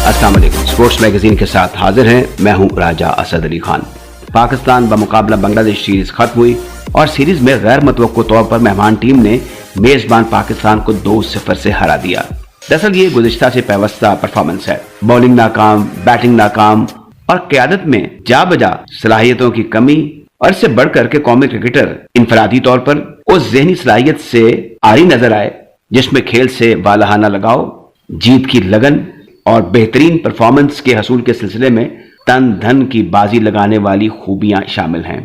अस्सलाम वालेकुम। Sports magazine के साथ हाजिर हैं, मैं हूं राजा असद अली खान। पाकिस्तान बमुकाबला बांग्लादेश सीरीज खत्म हुई और सीरीज में गैर मुतवक्को तौर पर मेहमान टीम ने मेजबान पाकिस्तान को 2-0 से हरा दिया। दरअसल ये गुज़िश्ता से पैवस्ता परफॉर्मेंस है। बॉलिंग नाकाम, बैटिंग नाकाम और क़यादत में जा बजा सलाहियतों की कमी और इससे बढ़कर के कौमी क्रिकेटर इनफरादी तौर पर उस ज़हनी सलाहियत से आरी नजर आए जिसमें खेल से वालहाना लगाओ, जीत की लगन और बेहतरीन परफॉर्मेंस के हसूल के सिलसिले में तन धन की बाजी लगाने वाली खूबियां शामिल हैं।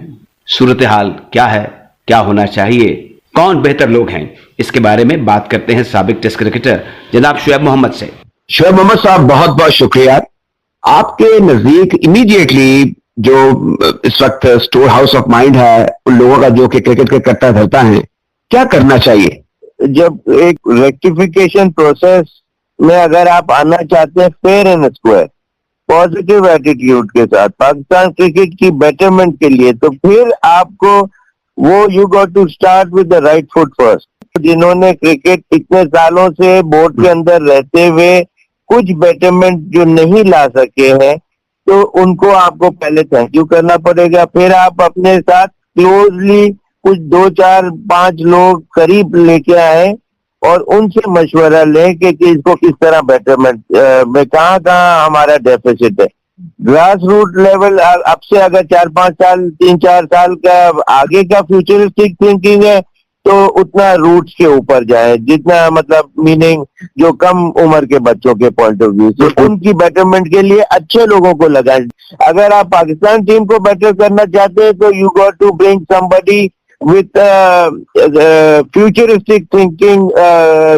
सूरत हाल क्या है, क्या होना चाहिए, कौन बेहतर लोग हैं, इसके बारे में बात करते हैं साबिक टेस्ट क्रिकेटर जनाब शुएब मोहम्मद से। शुएब मोहम्मद साहब, बहुत बहुत शुक्रिया। आपके नजदीक इमीडिएटली जो इस वक्त स्टोर हाउस ऑफ माइंड है उन लोगों का जो कि क्रिकेट के कट्टा धरता है, क्या करना चाहिए? जब एक रेक्टिफिकेशन प्रोसेस में अगर आप आना चाहते हैं fair and square positive attitude के साथ पाकिस्तान क्रिकेट की बेटरमेंट के लिए, तो फिर आपको वो you got to start with the right foot first. जिन्होंने क्रिकेट इतने सालों से बोर्ड के अंदर रहते हुए कुछ बेटरमेंट जो नहीं ला सके हैं, तो उनको आपको पहले थैंक यू करना पड़ेगा। फिर आप अपने साथ क्लोजली कुछ 2, 4, 5 लोग करीब लेके आए और उनसे मशवरा लें कि इसको किस तरह बेटरमेंट में कहाँ हमारा डेफिसिट है। ग्रास रूट लेवल अब से अगर 4-5 साल 3-4 साल का आगे का फ्यूचरिस्टिक थिंकिंग है तो उतना रूट्स के ऊपर जाए, जितना मतलब मीनिंग जो कम उम्र के बच्चों के पॉइंट ऑफ व्यू से उनकी बेटरमेंट के लिए अच्छे लोगों को लगाएं। अगर आप पाकिस्तान टीम को बेटर करना चाहते हैं तो you got to bring somebody with futuristic thinking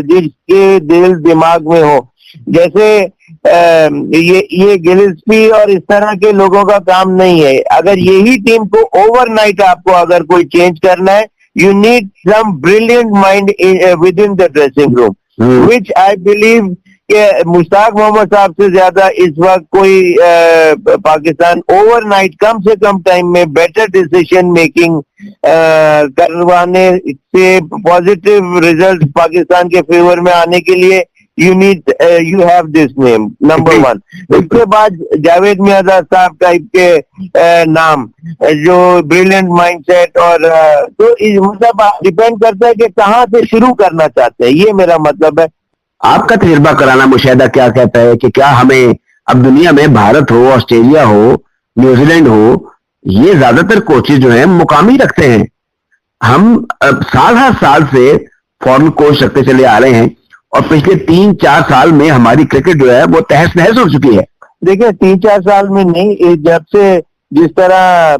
जिसके दिल दिमाग में हो। जैसे ये गिलिस्पी और इस तरह के लोगों का काम नहीं है। अगर यही टीम को ओवरनाइट आपको अगर कोई चेंज करना है, you need some brilliant mind within the dressing room, which I believe कि मुश्ताक मोहम्मद साहब से ज्यादा इस वक्त कोई पाकिस्तान ओवरनाइट कम से कम टाइम में बेटर डिसीजन मेकिंग करवाने से पॉजिटिव रिजल्ट पाकिस्तान के फेवर में आने के लिए you have this name, number 1। इसके बाद जावेद मियां साहब टाइप के नाम जो ब्रिलियंट माइंडसेट और तो मतलब डिपेंड करता है कि कहाँ से शुरू करना चाहते हैं, ये मेरा मतलब है। आपका तजुर्बा कराना मुशाहिदा क्या कहता है कि क्या हमें अब दुनिया में भारत हो, ऑस्ट्रेलिया हो, न्यूजीलैंड हो, ये ज्यादातर कोचेज जो हैं मुकामी रखते हैं। हम साल हर साल से फॉरेन कोच रखते चले आ रहे हैं और पिछले 3-4 साल में हमारी क्रिकेट जो है वो तहस नहस हो चुकी है। देखिए 3-4 साल में नहीं, जब से जिस तरह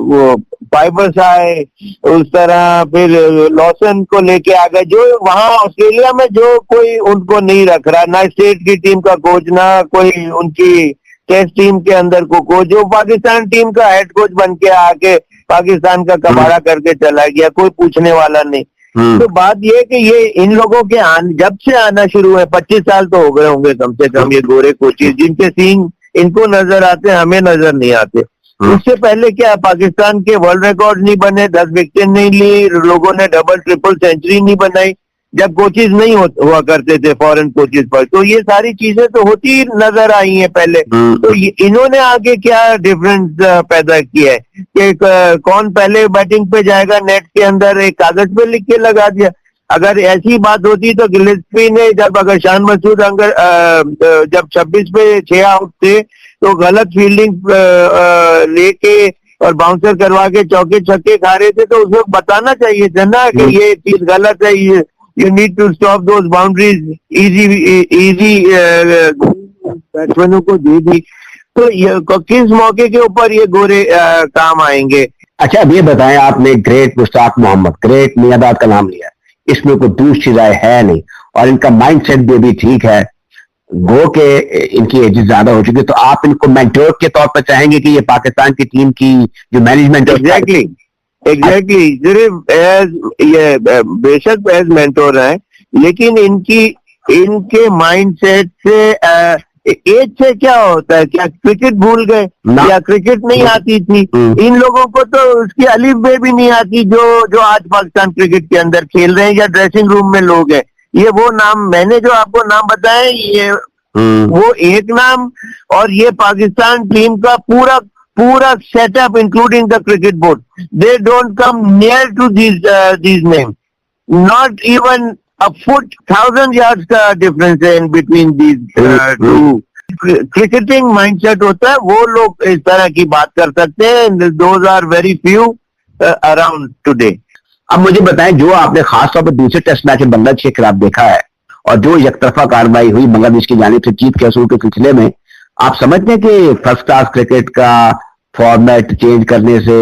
वो फाइबर्स आए उस तरह फिर लॉसन को लेके आ गए, जो वहां ऑस्ट्रेलिया में जो कोई उनको नहीं रख रहा, ना स्टेट की टीम का कोच, ना कोई उनकी टेस्ट टीम के अंदर को कोच, जो पाकिस्तान टीम का हेड कोच बन के आके पाकिस्तान का कबाड़ा करके चला गया, कोई पूछने वाला नहीं। तो बात ये कि ये इन लोगों के जब से आना शुरू है 25 साल तो हो गए होंगे कम से कम, ये गोरे कोचेज जिनके सीन इनको नजर आते हैं, हमें नजर नहीं आते। उससे पहले क्या पाकिस्तान के वर्ल्ड रिकॉर्ड नहीं बने, 10 विकेट नहीं ली, लोगों ने डबल ट्रिपल सेंचुरी नहीं बनाई जब कोचेज नहीं हुआ करते थे फॉरेन कोचेज पर। तो ये सारी चीजें तो होती नजर आई हैं पहले। तो इन्होंने आगे क्या डिफरेंस पैदा किया है कि कौन पहले बैटिंग पे जाएगा, नेट के अंदर एक कागज पे लिख के लगा दिया। अगर ऐसी बात होती तो गिलेस्पी ने जब अगर शान मसूद अगर जब 26 पे 6 आउट थे तो गलत फील्डिंग लेके और बाउंसर करवा के चौके छक्के खा रहे थे, तो उस वक्त बताना चाहिए था ना कि ये चीज गलत है, ये you need to stop those boundaries. Easy बैट्समैनों को दे दी तो ये किस मौके के ऊपर ये गोरे काम आएंगे। अच्छा, अब ये बताएं, आपने ग्रेट मुश्ताक मोहम्मद, ग्रेट मियादाद का नाम लिया, इसमें कोई दूसरी राय है नहीं और इनका माइंडसेट भी अभी ठीक है, गो के इनकी एज ज्यादा हो चुकी है, तो आप इनको मेंटोर के तौर पर चाहेंगे कि ये पाकिस्तान की टीम की जो मैनेजमेंट एग्जैक्टली सिर्फ ये बेशक एज मेंटोर है, लेकिन इनके माइंडसेट से एज से क्या होता है, क्या क्रिकेट भूल गए या क्रिकेट नहीं आती थी? इन लोगों को तो उसकी अलिफ बे भी नहीं आती जो आज पाकिस्तान क्रिकेट के अंदर खेल रहे हैं या ड्रेसिंग रूम में लोग हैं। ये वो नाम मैंने जो आपको नाम बताए, ये वो एक नाम, और ये पाकिस्तान टीम का पूरा पूरा setup including the cricket board, they don't come near to these name, not even a foot, 1000 yards का डिफरेंस है in between these two. Cricketing mindset होता है, वो लोग इस तरह की बात कर सकते हैं, those are very few around today. अब मुझे बताएं, जो आपने खासतौर पर दूसरे टेस्ट मैच में बांग्लादेश के खिलाफ देखा है और जो एकतरफा कार्रवाई हुई बांग्लादेश की जानिब से जीत के असूल के सिलसिले में, आप समझते हैं कि फर्स्ट क्लास क्रिकेट का फॉर्मेट चेंज करने से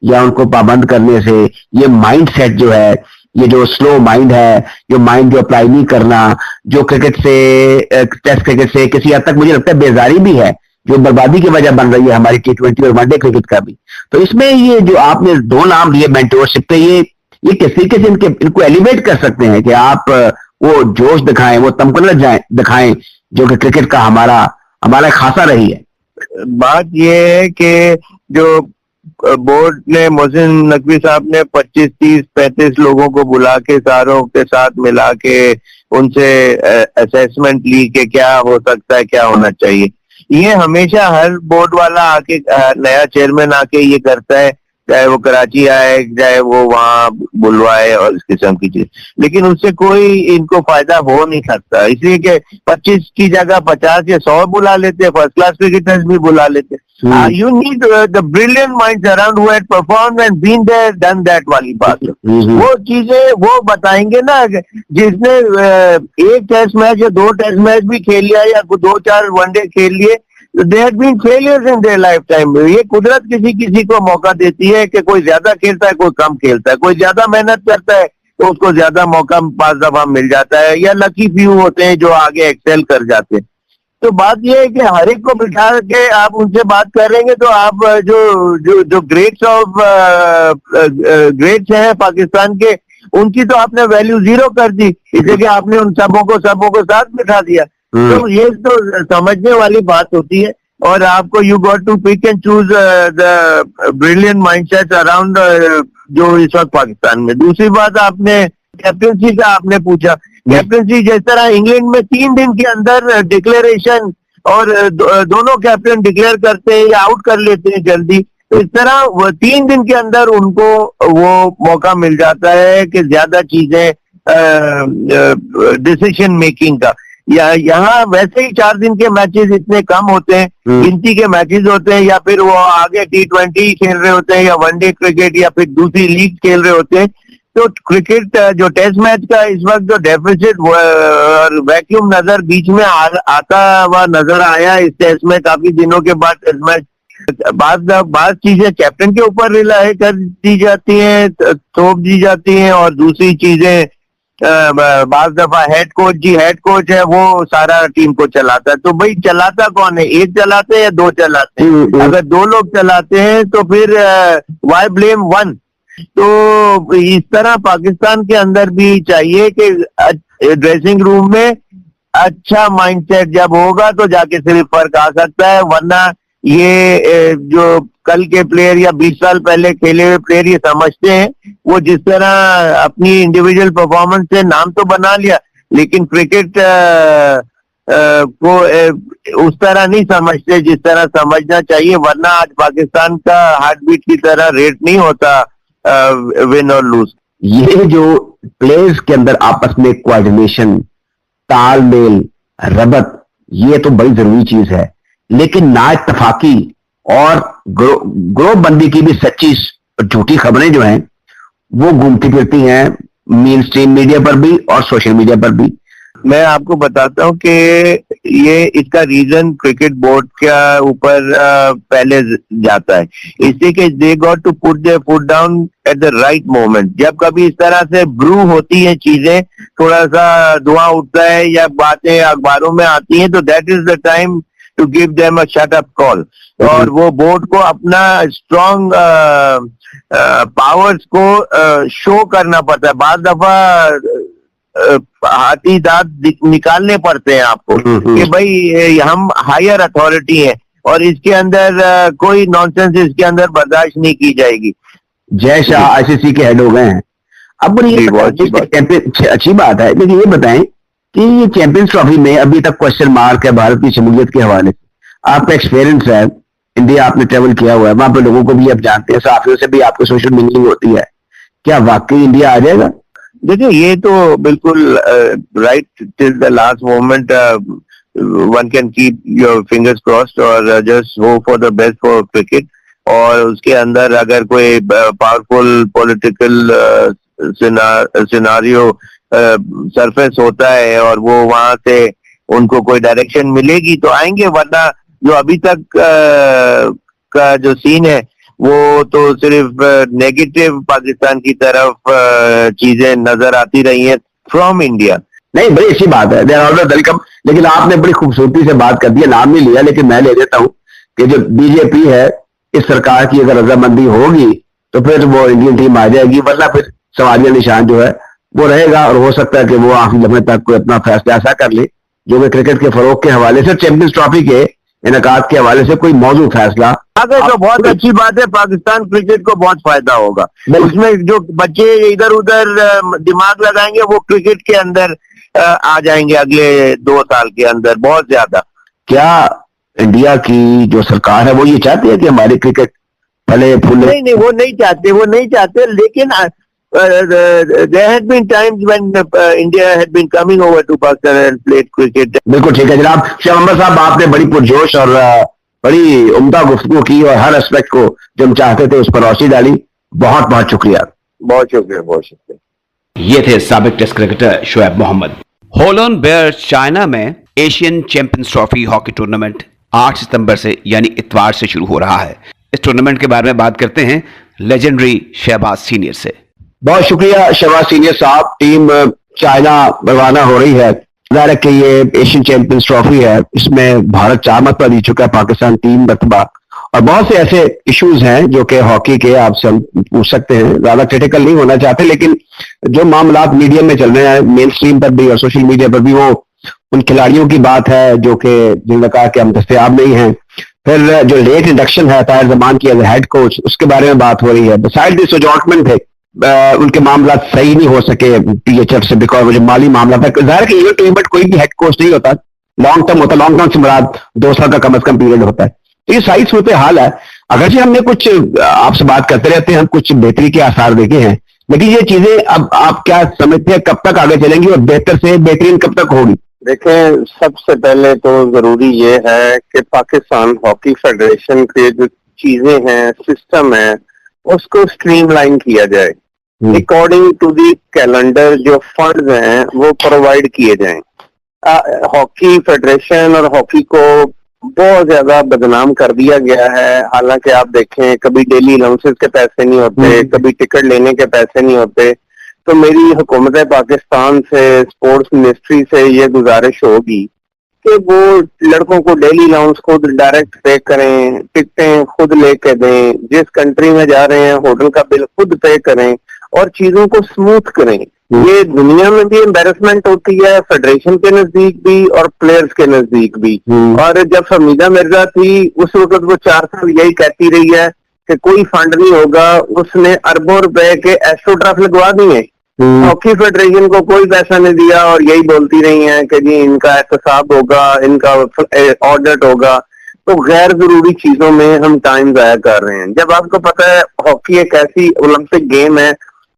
या उनको पाबंद करने से ये माइंड सेट जो है, ये जो स्लो माइंड है, जो माइंड जो अप्लाई नहीं करना, जो क्रिकेट से टेस्ट क्रिकेट से किसी हद तक मुझे लगता है बेजारी भी है, जो बर्बादी की वजह बन रही है हमारी T20 और वनडे क्रिकेट का भी। तो इसमें ये जो आपने 2 नाम लिए मेंटोरशिप पे, ये किस तरीके से इनको एलिवेट कर सकते हैं कि आप वो जोश दिखाएं, वो तमकन दिखाएं जो कि क्रिकेट का हमारा खासा रही है। बात ये है कि जो बोर्ड ने, मोहसिन नकवी साहब ने 25, 30, 35 लोगों को बुला के सारों के साथ मिला के उनसे असेसमेंट ली कि क्या हो सकता है, क्या होना चाहिए। ये हमेशा हर बोर्ड वाला आके, नया चेयरमैन आके ये करता है, चाहे वो कराची आए, चाहे वो वहां बुलवाए और इस किस्म की चीज, लेकिन उससे कोई इनको फायदा हो नहीं सकता, इसलिए कि 25 की जगह 50 या 100 बुला लेते, फर्स्ट क्लास क्रिकेटर्स भी बुला लेते। You need the brilliant minds around who had performed and been there done that वाली बात। वो चीजें वो बताएंगे ना, जिसने एक टेस्ट मैच या 2 टेस्ट मैच भी खेल लिया या 2-4 वनडे खेल लिए, they had been failures in their lifetime। ये कुदरत किसी किसी को मौका देती है कि कोई ज्यादा खेलता है, कोई कम खेलता है, कोई ज्यादा मेहनत करता है तो उसको ज्यादा मौका 5 दफा मिल जाता है, या लकी फ्यू होते हैं जो आगे एक्सेल कर जाते हैं। तो बात यह है कि हर एक को बिठा के आप उनसे बात करेंगे तो आप जो ग्रेट्स हैं पाकिस्तान के, उनकी तो आपने वैल्यू 0 कर दी, इसलिए कि आपने उन सबों को साथ बिठा दिया। तो ये तो समझने वाली बात होती है, और आपको you got to pick and choose the brilliant mindset around जो इस वक्त पाकिस्तान में। दूसरी बात, आपने कैप्टनसी का आपने पूछा, कैप्टनसी जिस तरह इंग्लैंड में 3 दिन के अंदर डिक्लेरेशन और दोनों कैप्टन डिक्लेयर करते हैं या आउट कर लेते हैं जल्दी, तो इस तरह 3 दिन के अंदर उनको वो मौका मिल जाता है कि ज्यादा चीजें डिसीजन मेकिंग का। या यहाँ वैसे ही 4 दिन के मैचेस इतने कम होते हैं, गिनती के मैचेस होते हैं, या फिर वो आगे T20 खेल रहे होते हैं या वनडे क्रिकेट या फिर दूसरी लीग खेल रहे होते हैं। तो क्रिकेट जो टेस्ट मैच का इस वक्त जो डेफिसिट और वैक्यूम नजर बीच में आता हुआ नजर आया इस टेस्ट में, काफी दिनों के बाद टेस्ट मैच बात चीजें कैप्टन के ऊपर रिलाय कर दी जाती हैं, थोप दी जाती हैं, और दूसरी चीजें बाज दफा हेड कोच है, वो सारा टीम को चलाता है। तो भाई चलाता कौन है, एक चलाते हैं या 2 चलाते हैं? अगर 2 लोग चलाते हैं तो फिर व्हाई ब्लेम 1? तो इस तरह पाकिस्तान के अंदर भी चाहिए कि ड्रेसिंग रूम में अच्छा माइंडसेट जब होगा तो जाके सिर्फ फर्क आ सकता है, वरना ये जो कल के प्लेयर या 20 साल पहले खेले हुए प्लेयर ये समझते हैं, वो जिस तरह अपनी इंडिविजुअल परफॉर्मेंस से नाम तो बना लिया, लेकिन क्रिकेट को उस तरह नहीं समझते जिस तरह समझना चाहिए, वरना आज पाकिस्तान का हार्ट बीट की तरह रेट नहीं होता विन और लूज। ये जो प्लेयर्स के अंदर आपस में कोऑर्डिनेशन, तालमेल, रबत, ये तो बड़ी जरूरी चीज है, लेकिन ना इत्तफाकी और ग्रोह बंदी की भी सच्ची झूठी खबरें जो हैं वो घूमती फिरती हैं मेन स्ट्रीम मीडिया पर भी और सोशल मीडिया पर भी। मैं आपको बताता हूं कि ये इसका रीजन क्रिकेट बोर्ड के ऊपर पहले जाता है, इसलिए कि they got to put their foot down at the right moment. जब कभी इस तरह से ब्रू होती हैं चीजें, थोड़ा सा धुआं उठता है या बातें अखबारों में आती हैं, तो that is the time to give them a shut up call, और वो बोर्ड को अपना स्ट्रॉन्ग पावर्स को शो करना पड़ता है। बाद दफा हाथी दांत निकालने पड़ते हैं आपको कि भाई हम हायर अथॉरिटी हैं और इसके अंदर कोई नॉनसेंस इसके अंदर बर्दाश्त नहीं की जाएगी। जय शाह आईसीसी के हेड हो गए हैं। अब ये अच्छी बात है, लेकिन ये बताएं कि ये चैंपियंस ट्रॉफी में अभी तक क्वेश्चन मार्क है भारत की शमूलियत के हवाले से। आपका एक्सपीरियंस है, इंडिया आपने ट्रेवल किया हुआ है, वहां पे लोगों को भी आप जानते हैं, साथियों से भी आपको सोशल मीटिंग होती है, क्या वाकई इंडिया आ जाएगा? देखिए ये तो बिल्कुल right till the last moment one can keep your fingers crossed और just hope for the best for cricket. और उसके अंदर अगर कोई पावरफुल पॉलिटिकल सिनारियो सरफेस होता है और वो वहां से उनको कोई डायरेक्शन मिलेगी तो आएंगे, वरना जो अभी तक का जो सीन है वो तो सिर्फ नेगेटिव पाकिस्तान की तरफ चीजें नजर आती रही हैं फ्रॉम इंडिया। नहीं, बड़ी अच्छी बात है, दे आर ऑलवेज वेलकम। लेकिन आपने बड़ी खूबसूरती से बात कर दी है, नाम नहीं लिया लेकिन मैं ले देता हूं कि जो बीजेपी है इस सरकार की अगर रजामंदी होगी तो फिर वो इंडियन टीम आ जाएगी, वरना फिर सवालिया निशान जो है वो रहेगा। और हो सकता है कि वो आखिरी लम्हे तक कोई अपना फैसला ऐसा कर ले जो कि क्रिकेट के फरोग के हवाले से, चैंपियंस ट्रॉफी के इनकाद के हवाले से कोई मौजूद फैसला। अगर तो बहुत अच्छी बात है, पाकिस्तान क्रिकेट को बहुत फायदा होगा। उसमें जो बच्चे इधर उधर दिमाग लगाएंगे वो क्रिकेट के अंदर आ जाएंगे अगले 2 साल के अंदर बहुत ज्यादा। क्या इंडिया की जो सरकार है वो ये चाहती है कि हमारी क्रिकेट फले फूले? नहीं, वो नहीं चाहते, लेकिन there had been times when India had been coming over to Pakistan and played cricket. बिल्कुल ठीक है जनाब। शाह मोहम्मद साहब, आपने बड़ी पुरजोश और बड़ी उम्दा गुफ्तगू की और हर एस्पेक्ट को जो हम चाहते थे उस पर रोशनी डाली। बहुत बहुत शुक्रिया। बहुत शुक्रिया। ये थे साबिक test cricketer Shoaib Mohammad. Hulunbuir China में Asian Champions Trophy hockey tournament 8 सितंबर से यानी इतवार से शुरू हो रहा है। इस टूर्नामेंट के बारे में बात करते हैं लेजेंडरी शहबाज सीनियर से। बहुत शुक्रिया शहबाज सीनियर साहब। टीम चाइना रवाना हो रही है। जाहिर है कि ये एशियन चैंपियंस ट्रॉफी है, इसमें भारत 4 मरतबा जीत चुका है, पाकिस्तान 3 मरतबा। और बहुत से ऐसे इश्यूज हैं जो कि हॉकी के आपसे हम पूछ सकते हैं, ज्यादा क्रिटिकल नहीं होना चाहते, लेकिन जो मामला मीडिया में चल रहे हैं, मेन स्ट्रीम पर भी और सोशल मीडिया पर भी, वो उन खिलाड़ियों की बात है जो कि जिन्होंने कहा कि हम दस्तयाब नहीं हैं। फिर जो लेट इंडक्शन है ताहिर जमान की एज हेड कोच, उसके बारे में बात हो रही है। बिसाइड दिस अलॉटमेंट थे, उनके मामला सही नहीं हो सके पीएचएफ से, बिकॉज मुझे माली मामला था। जाहिर है कि इवेंट कोई भी हेड कोच नहीं होता, लॉन्ग टर्म होता, लॉन्ग टर्म से मुराद 2 साल का कम अज कम पीरियड होता है। तो ये सारी सूरत हाल है। अगरचे हमने कुछ आपसे बात करते रहते हैं, हम कुछ बेहतरी के आसार देखे हैं, लेकिन ये चीजें अब आप क्या समझते हैं कब तक आगे चलेंगी और बेहतर से बेहतरीन कब तक होगी? देखें, सबसे पहले तो जरूरी ये है कि पाकिस्तान हॉकी फेडरेशन के जो चीजें हैं, सिस्टम है, उसको स्ट्रीमलाइन किया जाए। अकॉर्डिंग टू दी कैलेंडर जो फंड्स हैं वो प्रोवाइड किए जाएं। हॉकी फेडरेशन और हॉकी को बहुत ज्यादा बदनाम कर दिया गया है। हालांकि आप देखें, कभी डेली अलाउंसेस के पैसे नहीं होते, कभी टिकट लेने के पैसे नहीं होते। तो मेरी हुकूमत पाकिस्तान से, स्पोर्ट्स मिनिस्ट्री से ये गुजारिश होगी कि वो लड़कों को डेली अलाउंस खुद डायरेक्ट पे करें, टिकटें खुद लेके दें, जिस कंट्री में जा रहे हैं होटल का बिल खुद पे करें और चीजों को स्मूथ करें। ये दुनिया में भी एम्बेरसमेंट होती है, फेडरेशन के नजदीक भी और प्लेयर्स के नजदीक भी। और जब फमीदा मिर्जा थी उस वक्त वो 4 साल यही कहती रही है कि कोई फंड नहीं होगा, उसने अरबों रुपए के एस्ट्रोटर्फ लगवा दिए, हॉकी फेडरेशन को कोई पैसा नहीं दिया और यही बोलती रही हैं कि जी इनका एहतसाब होगा, इनका ऑडिट होगा। तो गैर जरूरी चीजों में हम टाइम जाया कर रहे हैं। जब आपको पता है हॉकी एक ऐसी ओलंपिक गेम है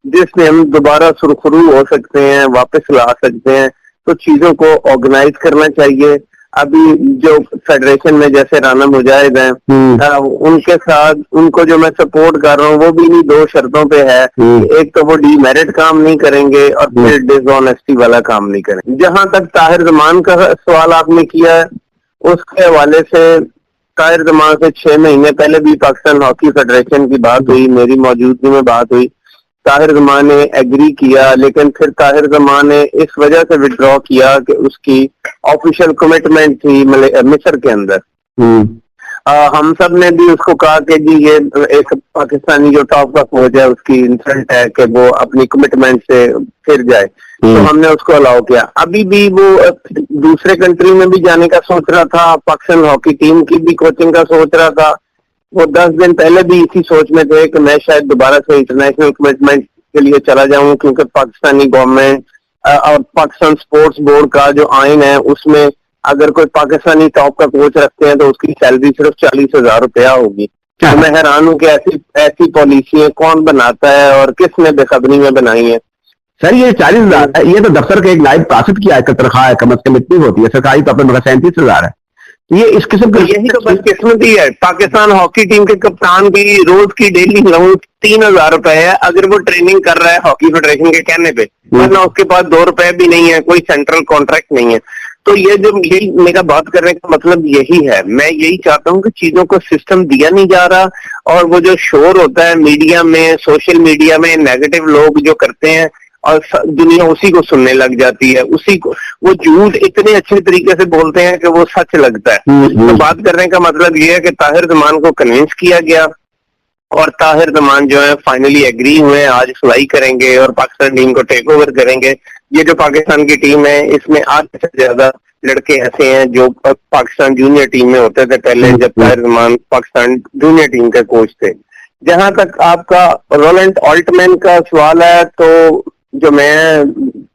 जिसमें हम दोबारा सुरखरू हो सकते हैं, वापस ला सकते हैं, तो चीजों को ऑर्गेनाइज करना चाहिए। अभी जो फेडरेशन में जैसे राना मुजाहिद हैं, उनके साथ उनको जो मैं सपोर्ट कर रहा हूँ वो भी इन्हीं 2 शर्तों पे है। एक तो वो डीमेरिट काम नहीं करेंगे और फिर डिसऑनेस्टी वाला काम नहीं करेंगे। जहां तक ताहिर जमान का सवाल आपने किया है, उसके हवाले से ताहिर जमान से 6 महीने पहले भी पाकिस्तान हॉकी फेडरेशन की बात हुई, मेरी मौजूदगी में बात हुई। ताहिर जमान ने एग्री किया, लेकिन फिर ताहिर जमान ने इस वजह से विड्रॉ किया कि उसकी ऑफिशियल कमिटमेंट थी मिस्र के अंदर। हम सब ने भी उसको कहा कि जी ये एक पाकिस्तानी जो टॉप का फौज है उसकी इंसल्ट है कि वो अपनी कमिटमेंट से फिर जाए, तो हमने उसको अलाउ किया। अभी भी वो दूसरे कंट्री में भी जाने का सोच रहा था, पाकिस्तान हॉकी टीम की भी कोचिंग का सोच रहा था। वो 10 दिन पहले भी इसी सोच में थे कि मैं शायद दोबारा से इंटरनेशनल कमिटमेंट के लिए चला जाऊं, क्योंकि पाकिस्तानी गवर्नमेंट और पाकिस्तान स्पोर्ट्स बोर्ड का जो आइन है उसमें अगर कोई पाकिस्तानी टॉप का कोच रखते हैं तो उसकी सैलरी सिर्फ 40,000 रुपया होगी। तो मैं हैरान हूँ कि ऐसी पॉलिसियां कौन बनाता है और किसने बेखबरी में बनाई है। सर ये 40,000 ये तो दफ्तर के एक नायब कासिद की आयकर तनख्वाह है, कम से कम इतनी होती है, सरकारी तौर पर मगर 37,000 है। ये इस किस्म तो का यही तो बदकिस्मती है। पाकिस्तान हॉकी टीम के कप्तान की रोज की डेली अलाउंस 3,000 रुपए है, अगर वो ट्रेनिंग कर रहा है हॉकी फेडरेशन के कहने पे, वरना उसके पास 2 रुपए भी नहीं है, कोई सेंट्रल कॉन्ट्रैक्ट नहीं है। तो ये जो यही मेरा बात करने का मतलब यही है, मैं यही चाहता हूँ कि चीजों को सिस्टम दिया नहीं जा रहा, और वो जो शोर होता है मीडिया में, सोशल मीडिया में नेगेटिव लोग जो करते हैं और दुनिया उसी को सुनने लग जाती है, उसी को वो झूठ इतने अच्छे तरीके से बोलते हैं कि वो सच लगता है। तो बात करने का मतलब ये है कि ताहिर जमान को कन्विंस किया गया और ताहिर जमान जो है फाइनली एग्री हुए, आज फ्लाई करेंगे और पाकिस्तान टीम को टेक ओवर करेंगे। ये जो पाकिस्तान की टीम है इसमें आधे से ज्यादा लड़के ऐसे हैं जो पाकिस्तान जूनियर टीम में होते थे पहले, जब ताहिर जमान पाकिस्तान जूनियर टीम के कोच थे। जहां तक आपका रोलैंड ऑल्टमैन का सवाल है, तो जो मैं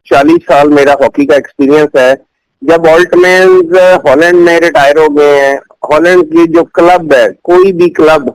40 साल मेरा हॉकी का एक्सपीरियंस है, जब ऑल्टमैन हॉलैंड में रिटायर हो गए हैं, हॉलैंड की जो क्लब है, कोई भी क्लब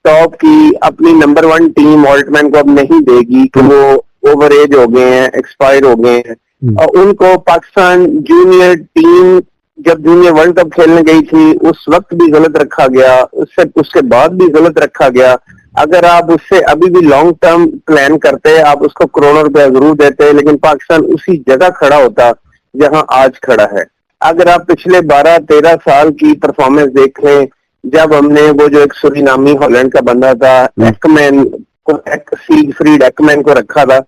टॉप की अपनी नंबर 1 टीम ऑल्टमैन को अब नहीं देगी कि वो ओवर एज हो गए हैं, एक्सपायर हो गए हैं। और उनको पाकिस्तान जूनियर टीम जब जूनियर वर्ल्ड कप खेलने गई थी उस वक्त भी गलत रखा गया, उसके बाद भी गलत रखा गया। अगर आप उससे अभी भी लॉन्ग टर्म प्लान करते, आप उसको करोड़ों रुपया जरूर देते, लेकिन पाकिस्तान उसी जगह खड़ा होता जहां आज खड़ा है। अगर आप पिछले 12-13 साल की परफॉर्मेंस देखें, जब हमने वो जो एक सुरीनामी हॉलैंड का बंदा था एक्मैन को, सीगफ्रीड एक्मैन को रखा था,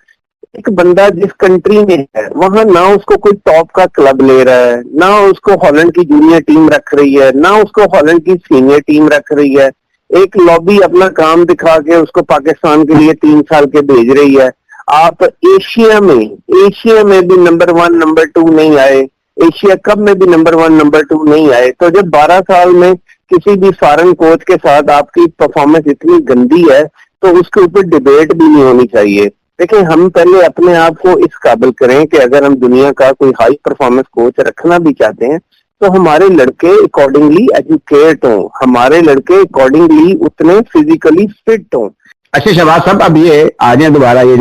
एक बंदा जिस कंट्री में है वहां ना उसको कोई टॉप का क्लब ले रहा है, ना उसको हॉलैंड की जूनियर टीम रख रही है, ना उसको हॉलैंड की सीनियर टीम रख रही है। एक लॉबी अपना काम दिखा के उसको पाकिस्तान के लिए 3 साल के भेज रही है। आप एशिया में भी नंबर 1 नंबर 2 नहीं आए, एशिया कप में भी नंबर 1 नंबर 2 नहीं आए। तो जब 12 साल में किसी भी फॉरेन कोच के साथ आपकी परफॉर्मेंस इतनी गंदी है तो उसके ऊपर डिबेट भी नहीं होनी चाहिए। देखिए, हम पहले अपने आप को इस काबिल करें कि अगर हम दुनिया का कोई हाई परफॉर्मेंस कोच रखना भी चाहते हैं तो हमारे लड़के अकॉर्डिंगली एजुकेट हों, हमारे लड़के अकॉर्डिंगली उतने फिजिकली फिट हों। अच्छा शहबाज साहब, अब ये आ जाए दोबारा, ये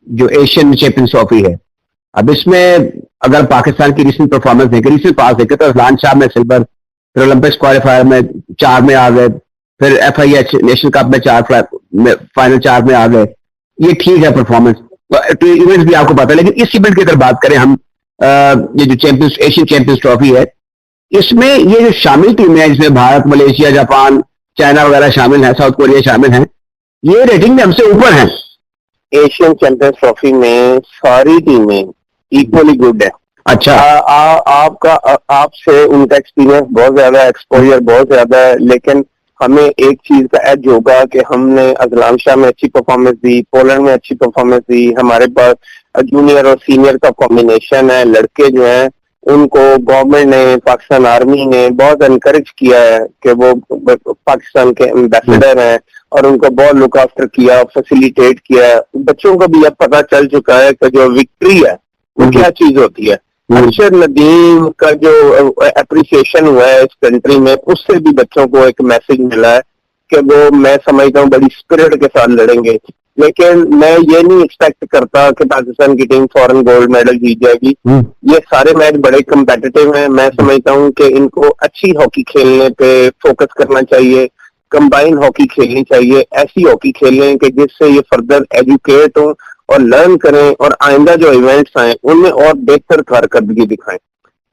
जो एशियन चैंपियंस ट्रॉफी है, अब इसमें अगर पाकिस्तान की रिसेंट परफॉर्मेंस देखें, रिसेंट पास देखें, तो अजलान शाह में सिल्वर, फिर ओलंपिक्स क्वालिफायर में 4 में आ गए, फिर FIH नेशनल कप में फाइनल 4 में आ गए। ये ठीक है परफॉर्मेंस, तो इवेंट्स भी आपको पता है। लेकिन इस इवेंट की अगर बात करें हम, ये जो एशियन चैंपियंस ट्रॉफी है, इसमें ये जो शामिल टीमें हैं, जिसमें भारत, मलेशिया, जापान, चाइना वगैरह शामिल है, साउथ कोरिया शामिल है, ये रेटिंग में हमसे ऊपर है। एशियन चैंपियंस ट्रॉफी में सारी टीमें इक्वली गुड है। अच्छा, आपका आपसे उनका एक्सपीरियंस बहुत ज्यादा, एक्सपोजर बहुत ज्यादा है, लेकिन हमें एक चीज का एज होगा कि हमने अजलान शाह में अच्छी परफॉर्मेंस दी, पोलैंड में अच्छी परफॉर्मेंस दी, हमारे पास जूनियर और सीनियर का कॉम्बिनेशन है। लड़के जो हैं उनको गवर्नमेंट ने, पाकिस्तान आर्मी ने बहुत एनकरेज किया है कि वो पाकिस्तान के एम्बेसडर हैं और उनको बहुत लुक आफ्टर किया, फैसिलिटेट किया। बच्चों को भी अब पता चल चुका है कि जो विक्ट्री है वो क्या चीज होती है। अरशद नदीम का जो अप्रिसिएशन हुआ है इस कंट्री में, उससे भी बच्चों को एक मैसेज मिला है कि वो, मैं समझता हूँ, बड़ी स्पिरिट के साथ लड़ेंगे। लेकिन मैं ये नहीं एक्सपेक्ट करता कि पाकिस्तान की टीम फॉरेन गोल्ड मेडल जीत जाएगी। ये सारे मैच बड़े कम्पेटिटिव हैं। मैं समझता हूँ कि इनको अच्छी हॉकी खेलने पे फोकस करना चाहिए, कंबाइन हॉकी खेलनी चाहिए, ऐसी हॉकी खेलें कि जिससे ये फर्दर एजुकेट हो और लर्न करें और आइंदा जो इवेंट्स आए उनमें और बेहतर कारकर्दगी दिखाएं।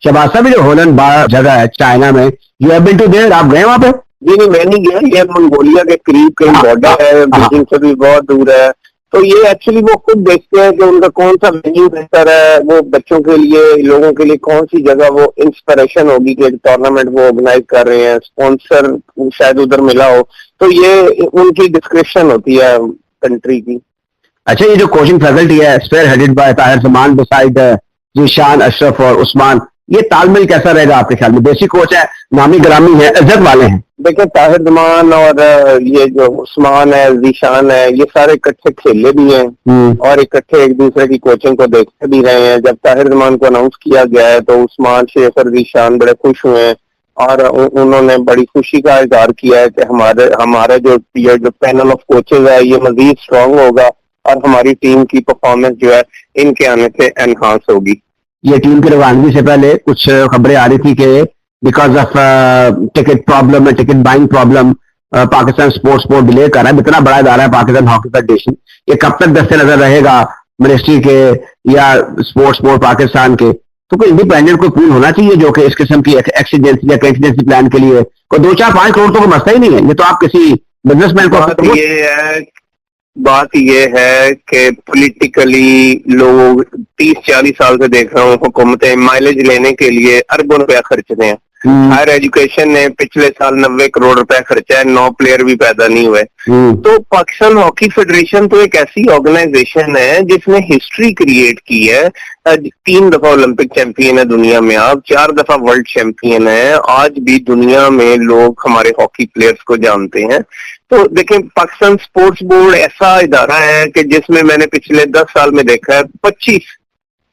शहबाज साहब, जो होलैंड जगह है चाइना में, you have been to there, आप गए वहां पे? जी नहीं, मैं नहीं गया। ये मंगोलिया के करीब कहीं बॉर्डर है, बीजिंग से भी बहुत दूर है। तो ये एक्चुअली वो खुद देखते हैं कि उनका कौन सा वेन्यू बेहतर है, वो बच्चों के लिए, लोगों के लिए कौन सी जगह वो इंस्पिरेशन होगी कि एक टूर्नामेंट वो ऑर्गेनाइज कर रहे हैं, स्पॉन्सर शायद उधर मिला हो। तो ये उनकी डिस्क्रिप्शन होती है कंट्री की। अच्छा, ये जो कोचिंग फैकल्टी है, spearheaded by Tahir Zaman, beside Zeeshan, Ashraf और उस्मान, ये तालमेल कैसा रहेगा आपके ख्याल में? देसी कोच है, नामी ग्रामी है, इज्जत वाले हैं। देखिए ताहिर जमान और ये जो उस्मान है, जीशान है, ये सारे इकट्ठे खेले भी हैं और इकट्ठे एक दूसरे की कोचिंग को देखते भी रहे हैं। जब ताहिर जमान को अनाउंस किया गया है तो उस्मान, शेख और जीशान बड़े खुश हुए हैं और उन्होंने बड़ी खुशी का इजहार किया है कि हमारा जो पैनल ऑफ कोचेज है ये मजीद स्ट्रांग होगा और हमारी टीम की परफॉर्मेंस जो है इनके आने से एनहांस होगी। ये टीम की रवानगी से पहले कुछ खबरें आ रही थी कि because of ticket problem, ticket buying problem, Pakistan sports board delay कर रहा है। इतना बड़ा इदारा है पाकिस्तान हॉकी फेडरेशन, ये कब तक दस्ते नजर रहेगा मिनिस्ट्री के या स्पोर्ट्स बोर्ड पाकिस्तान के? तो कोई इंडिपेंडेंट कोई पूल होना चाहिए जो कि इस किस्म की एक्सीडेंसी या कंटीजेंसी प्लान के लिए कोई 2-4-5 करोड़ तो कोई मसला ही नहीं है। ये तो आप किसी बिजनेसमैन को बात ये है कि पॉलिटिकली लोग 30-40 साल से देख रहा हूँ हुकूमतें माइलेज लेने के लिए अरबों रुपया खर्चते हैं। हायर एजुकेशन ने पिछले साल 90 करोड़ रुपया खर्चा है, 9 प्लेयर भी पैदा नहीं हुए। तो पाकिस्तान हॉकी फेडरेशन तो एक ऐसी ऑर्गेनाइजेशन है जिसने हिस्ट्री क्रिएट की है। 3 दफा ओलंपिक चैंपियन है दुनिया में, आप 4 दफा वर्ल्ड चैंपियन है। आज भी दुनिया में लोग हमारे हॉकी प्लेयर्स को जानते हैं। तो देखें, पाकिस्तान स्पोर्ट्स बोर्ड ऐसा इदारा है कि जिसमें मैंने पिछले 10 साल में देखा है 25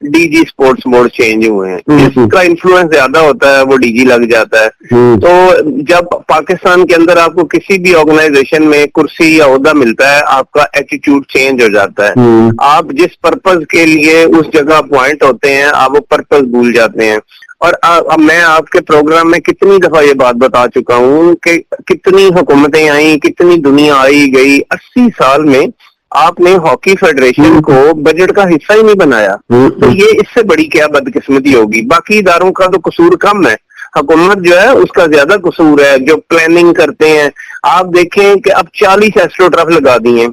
डीजी स्पोर्ट्स बोर्ड चेंज हुए हैं। जिसका इन्फ्लुएंस ज्यादा होता है वो डीजी लग जाता है। तो जब पाकिस्तान के अंदर आपको किसी भी ऑर्गेनाइजेशन में कुर्सी या ओहदा मिलता है, आपका एटीट्यूड चेंज हो जाता है। आप जिस पर्पज के लिए उस जगह अपॉइंट होते हैं, आप वो पर्पज भूल जाते हैं। और अब मैं आपके प्रोग्राम में कितनी दफा ये बात बता चुका हूँ कि कितनी हुकूमतें आई, कितनी दुनिया आई गई, 80 साल में आपने हॉकी फेडरेशन को बजट का हिस्सा ही नहीं बनाया। तो ये इससे बड़ी क्या बदकिस्मती होगी? बाकी इदारों का तो कसूर कम है, हुकूमत जो है उसका ज्यादा कसूर है, जो प्लानिंग करते हैं। आप देखें कि अब 40 एस्ट्रोटर्फ लगा दिए,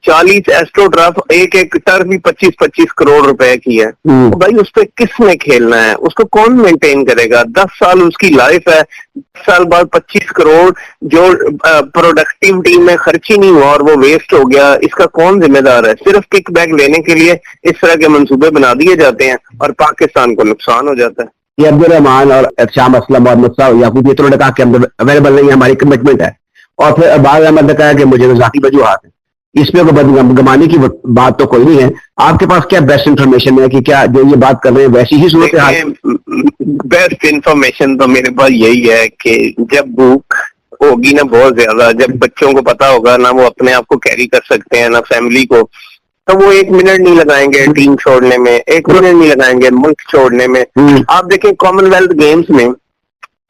40 एस्ट्रोटर्फ, एक टर्फ भी 25-25 करोड़ रुपए की है। तो भाई उस पर किसने खेलना है? उसको कौन मेंटेन करेगा? 10 साल उसकी लाइफ है, 10 साल बाद 25 करोड़ जो प्रोडक्टिविटी में खर्च ही नहीं हुआ और वो वेस्ट हो गया, इसका कौन जिम्मेदार है? सिर्फ किक बैक लेने के लिए इस तरह के मंसूबे बना दिए जाते हैं और पाकिस्तान को नुकसान हो जाता है। ये अब्दुल रहमान और शाम असलम और मुस्ता याकूब ये तो उन्होंने कहा कि हम अवेलेबल नहीं है, हमारी कमिटमेंट है। और फिर अब्बास अहमद ने कहा कि मुझे तो जाती वजूहात है। इसमें कोई गमाने की बात तो कोई नहीं है। आपके पास क्या बेस्ट इंफॉर्मेशन है कि क्या जो ये बात कर रहे हैं वैसी ही सूरत हाल? बेस्ट इंफॉर्मेशन तो मेरे पास यही है कि जब भूख होगी ना बहुत ज्यादा, जब बच्चों को पता होगा ना वो अपने आप को कैरी कर सकते हैं ना फैमिली को, तो वो 1 मिनट नहीं लगाएंगे टीम छोड़ने में, 1 मिनट नहीं लगाएंगे मुल्क छोड़ने में। आप देखें कॉमनवेल्थ गेम्स में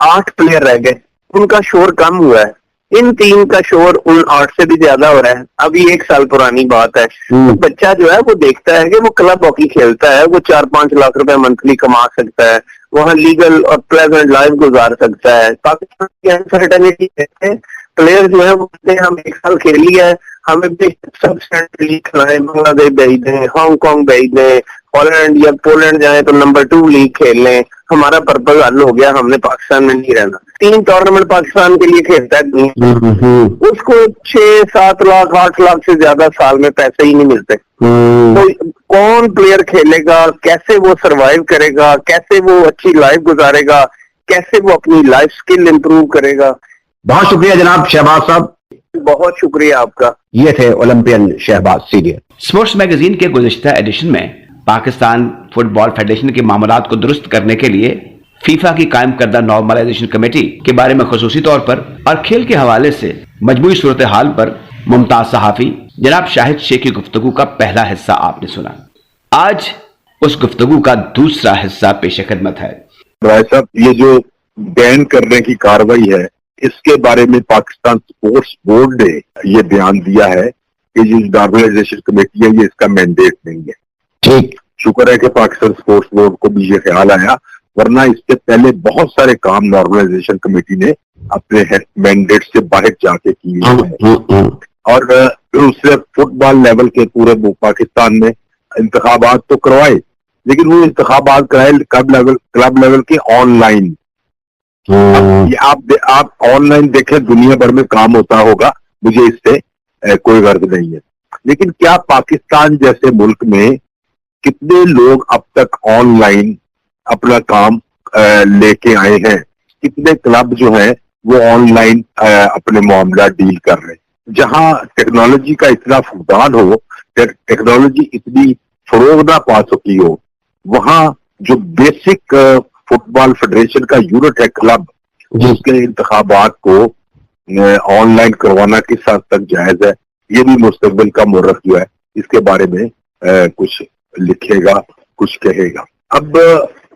8 प्लेयर रह गए, उनका शोर कम हुआ है। इन टीम का शोर उन 8 से भी ज्यादा हो रहा है। अभी 1 साल पुरानी बात है। तो बच्चा जो है वो देखता है कि वो क्लब हॉकी खेलता है, वो 4-5 लाख रुपए मंथली कमा सकता है, वहाँ लीगल और प्लेजेंट लाइफ गुजार सकता है। पाकिस्तान की अनसर्टेनिटी है, प्लेयर जो है वो कहते हैं हम 1 साल खेल लिया है, हमें भी सब लीग खिलाएं, बांग्लादेश भेज दें, हांगकांग भेज दें, हॉलैंड या पोलैंड जाए तो नंबर 2 लीग खेल लें, हमारा पर्पज हल हो गया, हमने पाकिस्तान में नहीं रहना। 3 टूर्नामेंट पाकिस्तान के लिए खेलता है, उसको 6-7 लाख 8 लाख से ज्यादा साल में पैसे ही नहीं मिलते। तो कौन प्लेयर खेलेगा, कैसे वो सरवाइव करेगा, कैसे वो अच्छी लाइफ गुजारेगा, कैसे वो अपनी लाइफ स्किल इंप्रूव करेगा? बहुत शुक्रिया जनाब शहबाज साहब, बहुत शुक्रिया आपका। ये थे Olympian Shahbaz senior. Sports magazine के गुज़िश्ता एडिशन में पाकिस्तान फुटबॉल फेडरेशन के मामलात को दुरुस्त करने के लिए फीफा की कायम करदा नॉर्मलाइजेशन कमेटी के बारे में खुसूसी तौर पर और खेल के हवाले से मजमूई सूरत हाल पर मुमताज सहाफी जनाब शाहिद शेख की गुफ्तगू का पहला हिस्सा आपने सुना। आज उस गुफ्तगू का दूसरा हिस्सा पेश खिदमत है। भाई साहब, ये जो बैन करने की कार्रवाई है इसके बारे में पाकिस्तान स्पोर्ट्स बोर्ड ने ये बयान दिया है कि जो नॉर्मलाइजेशन कमेटी है ये इसका मैंडेट नहीं है। ठीक, शुक्र है कि पाकिस्तान स्पोर्ट्स बोर्ड को भी ये ख्याल आया, वरना इससे पहले बहुत सारे काम नॉर्मलाइजेशन कमेटी ने अपने मैंडेट से बाहर जाके किए हैं। और दूसरे फुटबॉल लेवल के पूरे पाकिस्तान में इंतखाबात तो करवाए, लेकिन वो इंतखाबात कराए क्लब लेवल के ऑनलाइन। आप ऑनलाइन देखें, दुनिया भर में काम होता होगा, मुझे इससे कोई गर्ज नहीं है, लेकिन क्या पाकिस्तान जैसे मुल्क में कितने लोग अब तक ऑनलाइन अपना काम लेके आए हैं, कितने क्लब जो हैं वो ऑनलाइन अपने मामला डील कर रहे हैं। जहां टेक्नोलॉजी का इतना फुकदान हो, टेक्नोलॉजी इतनी फरोग ना पा चुकी हो, वहां जो बेसिक फुटबॉल फेडरेशन का यूनिट है क्लब, जिसके इंतखाबात को ऑनलाइन करवाना किस हद तक जायज है, ये भी मुस्तकबिल का मुर्रख जो है इसके बारे में कुछ लिखेगा, कुछ कहेगा। अब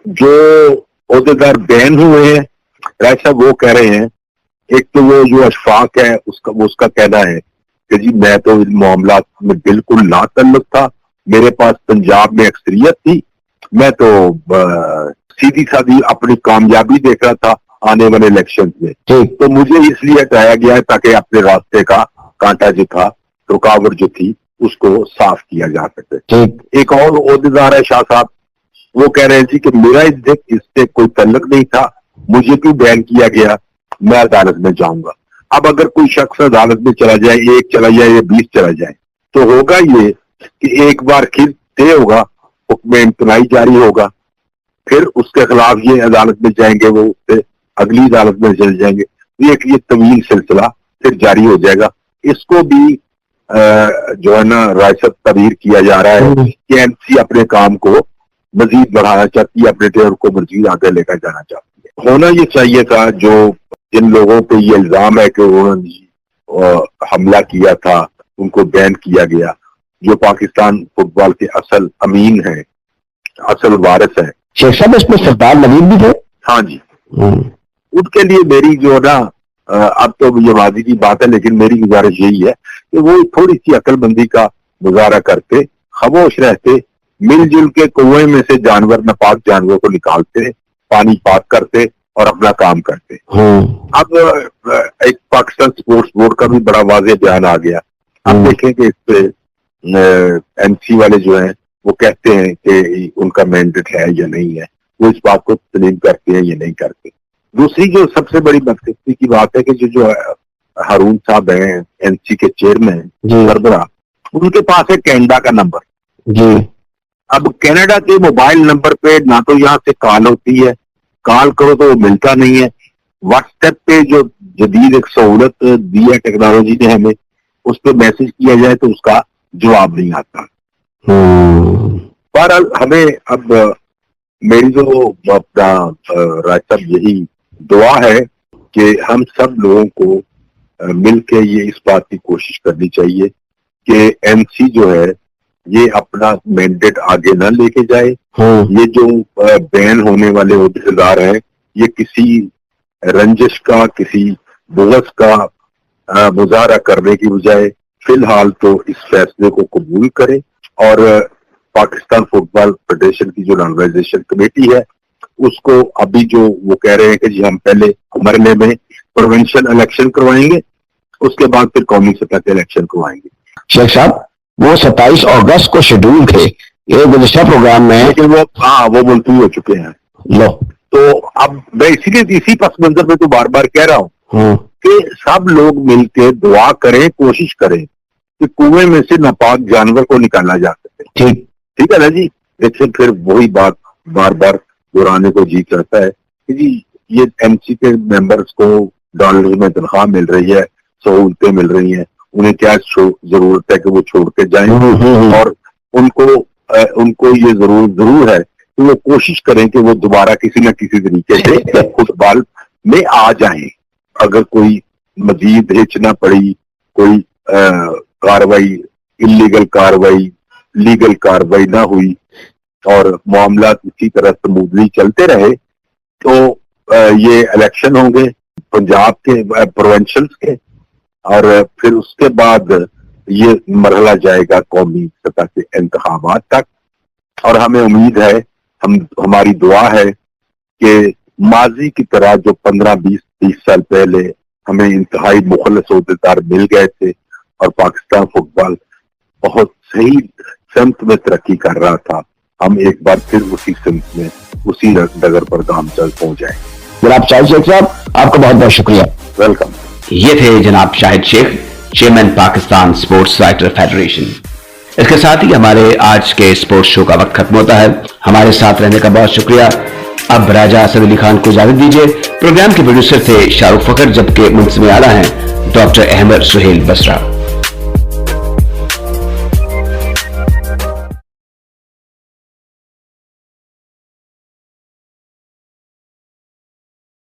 जो ओहदेदार बैन हुए हैं, राय साहब वो कह रहे हैं, एक तो वो जो अशफाक है उसका कहना है कि जी मैं तो इन मामला में बिल्कुल ना ताल्लुक था, मेरे पास पंजाब में अक्सरियत थी, मैं तो सीधी सादी अपनी कामयाबी देख रहा था आने वाले इलेक्शन में, तो मुझे इसलिए हटाया गया है ताकि अपने रास्ते का कांटा जो था, रुकावट जो थी, उसको साफ किया जा सके। एक और ओहदेदार है शाह साहब, वो कह रहे हैं कि मेरा इससे कोई तल्लुक नहीं था, मुझे क्यों बैन किया गया, मैं अदालत में जाऊंगा। अब अगर कोई शख्स अदालत में चला जाए, 1 चला जाए या 20 चला जाए, तो होगा ये कि एक बार फिर तय होगा, हुक्म इम्तनाई जारी होगा, फिर उसके खिलाफ ये अदालत में जाएंगे, वो उससे अगली अदालत में चले जाएंगे, ये तवील सिलसिला फिर जारी हो जाएगा। इसको भी जो है ना राय साहब तबीर किया जा रहा है कि एमसी अपने काम को मजीद बढ़ाना चाहती है, अपने टेर को मजीद आगे लेकर जाना चाहती है। होना ये चाहिए था, जो जिन लोगों पे ये इल्जाम है कि उन्होंने हमला किया था, उनको बैन किया गया, जो पाकिस्तान फुटबॉल के असल अमीन है, असल वारिस है। शेख साहब इसमें सरदार नवीद भी थे? हाँ जी। उनके लिए मेरी जो ना अब तो ये वादी की बात है, लेकिन मेरी गुजारिश यही है कि वो थोड़ी सी अक्लमंदी का मुजाहरा करते, खामोश रहते, मिलजुल के कुएं में से जानवर, नापाक जानवरों को निकालते, पानी पाक करते और अपना काम करते। अब एक पाकिस्तान स्पोर्ट्स बोर्ड का भी बड़ा वाज़ेह बयान आ गया। अब देखें कि इस पे एमसी वाले जो हैं वो कहते हैं कि उनका मैंडेट है या नहीं है, वो इस बात को तस्लीम करते हैं या नहीं करते। दूसरी जो सबसे बड़ी बदकिस्मती की बात है कि जो हारून साहब हैं, एनसी के चेयरमैन सरबरा, उनके पास है कनाडा का नंबर जी। अब कनाडा के मोबाइल नंबर पे ना तो यहाँ से कॉल होती है, कॉल करो तो वो मिलता नहीं है। व्हाट्सएप पे जो जदीद एक सहूलत दी है टेक्नोलॉजी ने हमें, उस पर मैसेज किया जाए तो उसका जवाब नहीं आता। बहरहाल हमें अब मेरी जो अपना राय साहब यही दुआ है कि हम सब लोगों को मिलके ये इस बात की कोशिश करनी चाहिए कि एमसी जो है ये अपना मैंडेट आगे ना लेके जाए। ये जो बैन होने वाले ओहदेदार हैं, ये किसी रंजिश का, किसी बुग़्ज़ का मुजाहरा करने की बजाय फिलहाल तो इस फैसले को कबूल करें और पाकिस्तान फुटबॉल फेडरेशन की जो नॉर्मलाइजेशन कमेटी है उसको अभी जो वो कह रहे हैं कि जी हम पहले मरने में प्रोविंशियल इलेक्शन करवाएंगे, उसके बाद फिर कौमी सतह के इलेक्शन करवाएंगे। शेख साहब वो 27 अगस्त को शेड्यूल थे ये गुज़िश्ता प्रोग्राम में, लेकिन वो मुलतवी हो चुके हैं। लो तो अब मैं इसीलिए इसी पस मंजर में तो बार बार कह रहा हूँ कि सब लोग मिलकर दुआ करें, कोशिश करें कि कुएं में से नापाक जानवर को निकाला जा सके। ठीक है ना जी। लेकिन फिर वही बात बार बार दोहराने को जी करता है कि जी ये एमसी के मेंबर्स को डॉलर में तनख्वाह मिल रही है, सहूलतें मिल रही हैं, उन्हें क्या जरूरत है कि वो छोड़ के जाएं, और उनको ये जरूर है कि वो कोशिश करें कि वो दोबारा किसी न किसी तरीके से फुटबॉल में आ जाएं। अगर कोई मजीद हिच ना पड़ी, कोई कार्रवाई, इलीगल कार्रवाई, लीगल कार्रवाई ना हुई और मामला इसी तरह स्मूथली चलते रहे, तो ये इलेक्शन होंगे पंजाब के प्रोविंशियल्स के, और फिर उसके बाद ये मरहला जाएगा कौमी सतह के इंतखाबात तक। और हमें उम्मीद है, हमारी दुआ है कि माजी की तरह जो 15, 20, 30 साल पहले हमें इंतहाई मुखल्लस ओहदेदार मिल गए थे और पाकिस्तान फुटबॉल बहुत सही सिमत में तरक्की कर रहा था, हम एक बार फिर उसी सिमत में, उसी डगर पर गामचल पहुंच जाए। जनाब शाहिद शेख साहब, आपका बहुत बहुत शुक्रिया। वेलकम। ये थे जनाब Shahid Sheikh, chairman Pakistan sports writer federation. इसके साथ ही हमारे आज के स्पोर्ट्स शो का वक्त खत्म होता है। हमारे साथ रहने का बहुत शुक्रिया। अब राजा असद अली खान को इजाजत दीजिए। प्रोग्राम के प्रोड्यूसर थे शाहरुख फकर, जबकि मुंतजिम आला हैं डॉक्टर अहमद सुहेल बसरा।